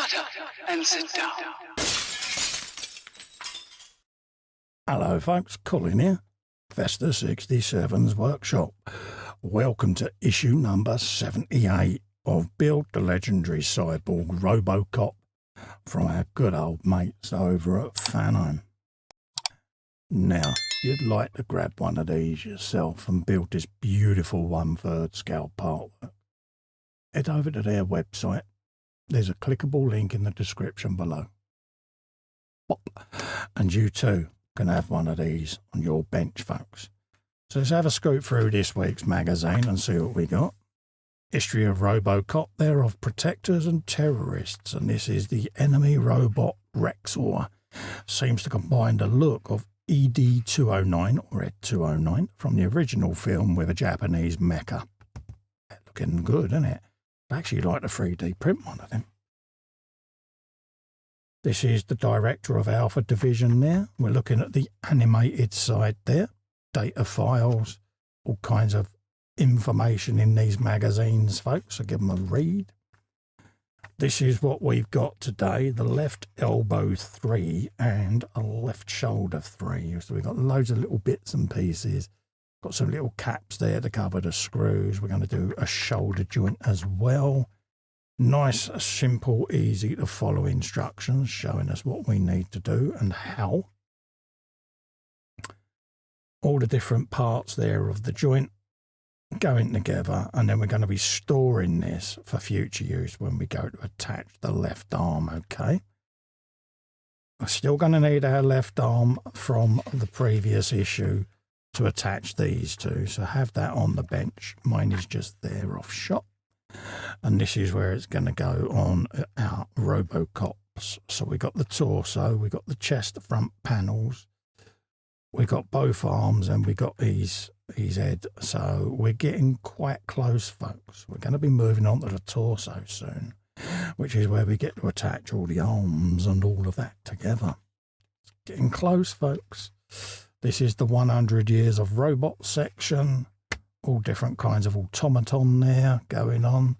Shut up and sit down. Hello folks, Colin here, Vesta 67's workshop. Welcome to issue number 78 of Build the Legendary Cyborg ROBOCOP from our good old mates over at Fanhome. Now, if you'd like to grab one of these yourself and build this beautiful 1/3 scale partwork, head over to their website. There's a clickable link in the description below. Pop. And you too can have one of these on your bench, folks. So let's have a scoot through this week's magazine and see what we got. History of ROBOCOP, there of protectors and terrorists, and this is the enemy robot Rexor. Seems to combine the look of ED-209 or ED-209 from the original film with a Japanese mecha. Looking good, isn't it? I'd actually like to 3D print one of them. This is the director of Alpha Division there. We're looking at the animated side there. Data files, all kinds of information in these magazines, folks. So give them a read. This is what we've got today. The left elbow 3 and a left shoulder 3. So we've got loads of little bits and pieces. Got some little caps there to cover the screws. We're going to do a shoulder joint as well. Nice, simple, easy to follow instructions showing us what we need to do and how. All the different parts there of the joint going together, and then we're going to be storing this for future use when we go to attach the left arm, okay? We're still going to need our left arm from the previous issue to attach these two, so have that on the bench. Mine is just there off shot. And this is where it's going to go on our ROBOCOPs. So we got the torso, we got the chest, the front panels, we got both arms, and we got his head. So we're getting quite close, folks. We're going to be moving on to the torso soon, which is where we get to attach all the arms and all of that together. It's getting close, folks. This is the 100 years of robot section. All different kinds of automaton there going on.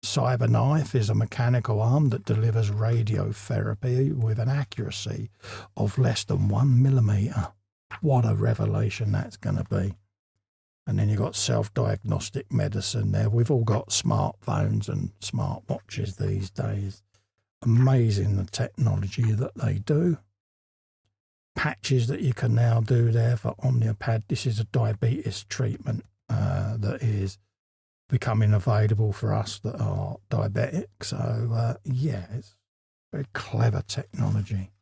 Cyberknife is a mechanical arm that delivers radiotherapy with an accuracy of less than 1 millimeter. What a revelation that's going to be. And then you've got self-diagnostic medicine there. We've all got smartphones and smartwatches these days. Amazing the technology that they do. Patches that you can now do there for Omnipad. This is a diabetes treatment that is becoming available for us that are diabetic. So, yeah, it's very clever technology.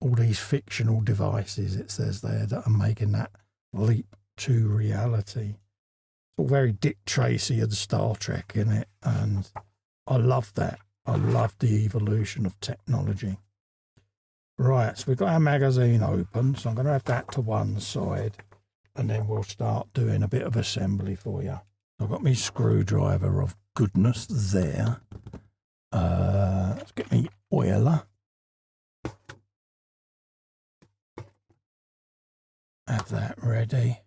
All these fictional devices, it says there, that are making that leap to reality. It's all very Dick Tracy and Star Trek in it, and I love that. I love the evolution of technology. Right, so we've got our magazine open, so I'm going to have that to one side, and then we'll start doing a bit of assembly for you. I've got my screwdriver of goodness there. Let's get me oiler. Have that ready.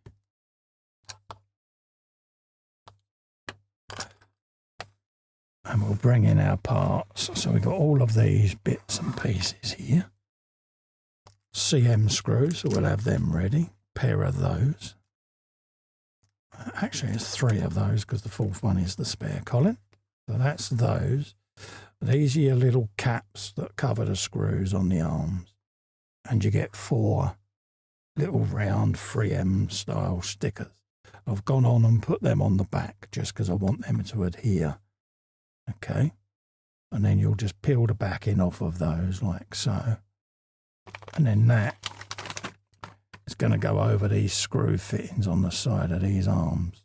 And we'll bring in our parts. So we've got all of these bits and pieces here. CM screws, so we'll have them ready. Pair of those. Actually, it's 3 of those because the 4th one is the spare, Colin. So that's those. These are your little caps that cover the screws on the arms. And you get 4 little round 3M style stickers. I've gone on and put them on the back just because I want them to adhere. Okay. And then you'll just peel the backing off of those like so. And then that is going to go over these screw fittings on the side of these arms.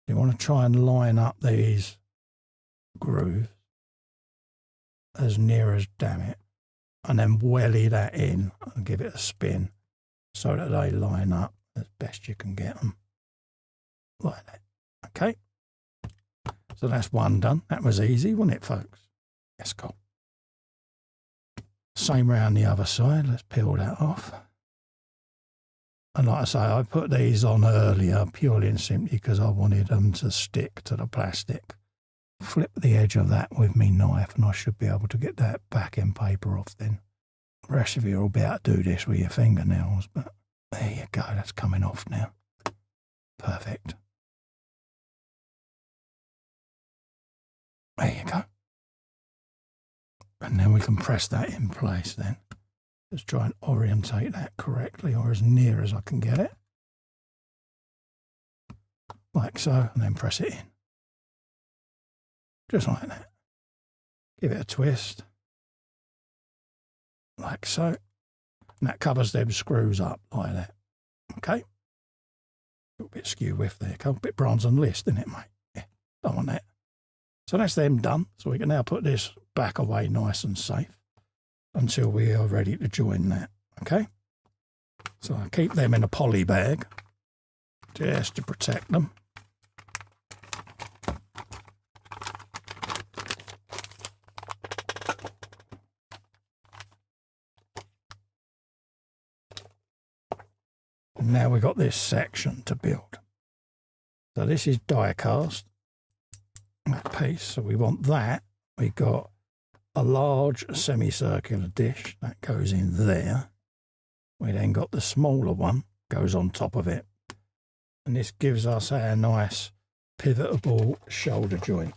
You want to try and line up these grooves as near as damn it, and then welly that in and give it a spin so that they line up as best you can get them. Like that. Okay. So that's one done. That was easy, wasn't it, folks? Yes, cool. Same round the other side. Let's peel that off. And like I say, I put these on earlier purely and simply because I wanted them to stick to the plastic flip the edge of that with me knife and I should be able to get that back end paper off then. The rest of you will be able to do this with your fingernails, but there you go, that's coming off now. Perfect. There you go. And then we can press that in place then. Just try and orientate that correctly, or as near as I can get it. Like so, and then press it in. Just like that. Give it a twist. Like so. And that covers them screws up like that. Okay. A little bit skew width there. A bit bronze on list, isn't it, mate? Yeah, don't want that. So that's them done. So we can now put this back away nice and safe until we are ready to join that. Okay. So I keep them in a poly bag just to protect them. And now we've got this section to build. So this is die cast, that piece. So we want that. We got a large semicircular dish that goes in there. We then got the smaller one goes on top of it. And this gives us our nice pivotable shoulder joint.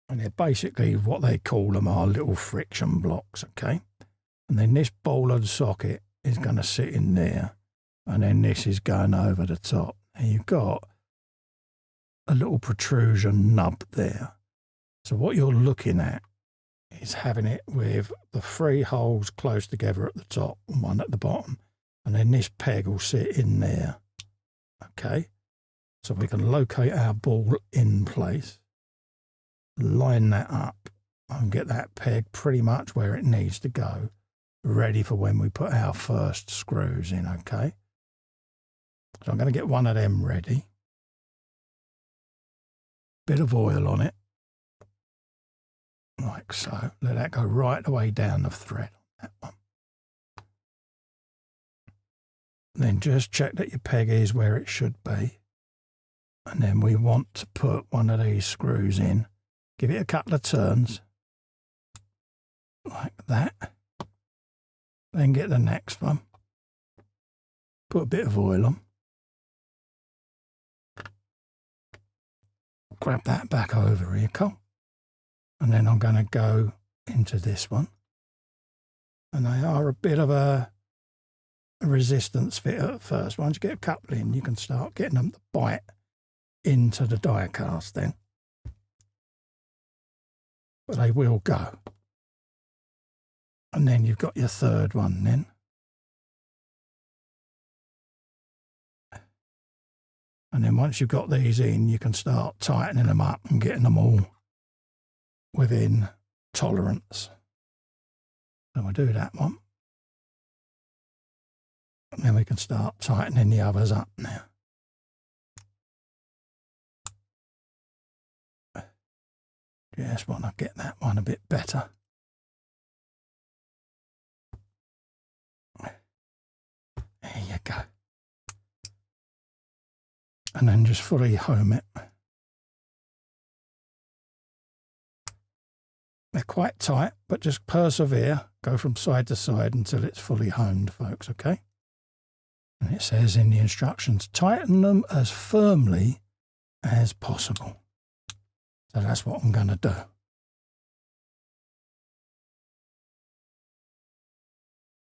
And they're basically what they call them are little friction blocks, okay? And then this ball and socket is going to sit in there. And then this is going over the top. And you've got a little protrusion nub there. So what you're looking at is having it with the 3 holes close together at the top and one at the bottom. And then this peg will sit in there. Okay. So we can locate our ball in place, line that up and get that peg pretty much where it needs to go, ready for when we put our first screws in. Okay. So I'm going to get one of them ready. Bit of oil on it. Like so. Let that go right the way down the thread on that one. Then just check that your peg is where it should be. And then we want to put one of these screws in. Give it a couple of turns. Like that. Then get the next one. Put a bit of oil on. Grab that back over here, Cole. And then I'm going to go into this one. And they are a bit of a resistance fit at first. Once you get a couple in, you can start getting them to bite into the die cast then. But they will go. And then you've got your third one then. And then once you've got these in, you can start tightening them up and getting them all within tolerance. So we'll do that one. And then we can start tightening the others up now. Just want to get that one a bit better. There you go. And then just fully home it. They're quite tight, but just persevere. Go from side to side until it's fully honed, folks, okay? And it says in the instructions, tighten them as firmly as possible. So that's what I'm going to do.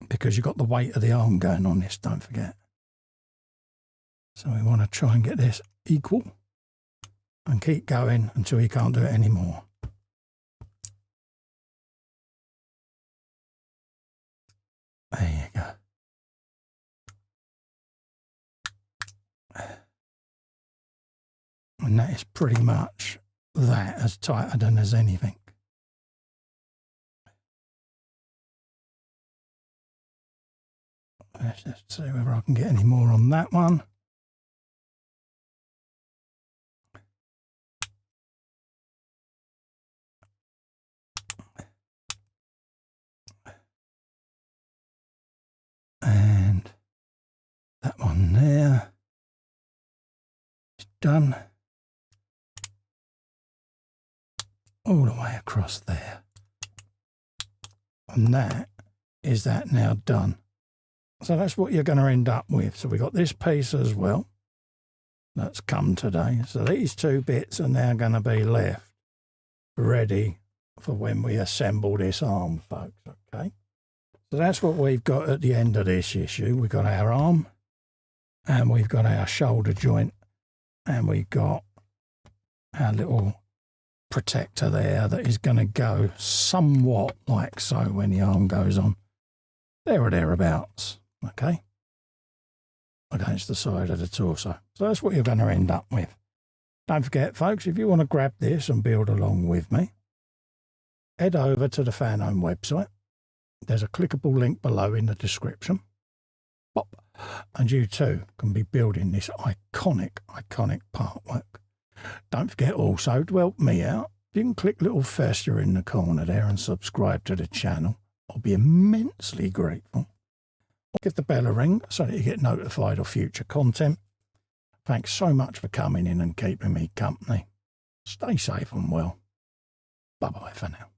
Because you've got the weight of the arm going on this, don't forget. So we want to try and get this equal and keep going until you can't do it anymore. There you go. And that is pretty much that, as tighter than as anything. Let's just see whether I can get any more on that one. And that one there. done all the way across there. And that is that now done. So that's what you're going to end up with. So we got this piece as well that's come today. So these two bits are now going to be left ready for when we assemble this arm, folks, okay? So that's what we've got at the end of this issue. We've got our arm, and we've got our shoulder joint, and we've got our little protector there that is going to go somewhat like so when the arm goes on. There or thereabouts, okay? Against the side of the torso. So that's what you're going to end up with. Don't forget, folks, if you want to grab this and build along with me, head over to the Fanhome website. There's a clickable link below in the description. Pop, and you too can be building this iconic Partwork. Don't forget also to help me out. You can click little fester in the corner there and subscribe to the channel. I'll be immensely grateful. Give the bell a ring so that you get notified of future content. Thanks so much for coming in and keeping me company. Stay safe and well. Bye-bye for now.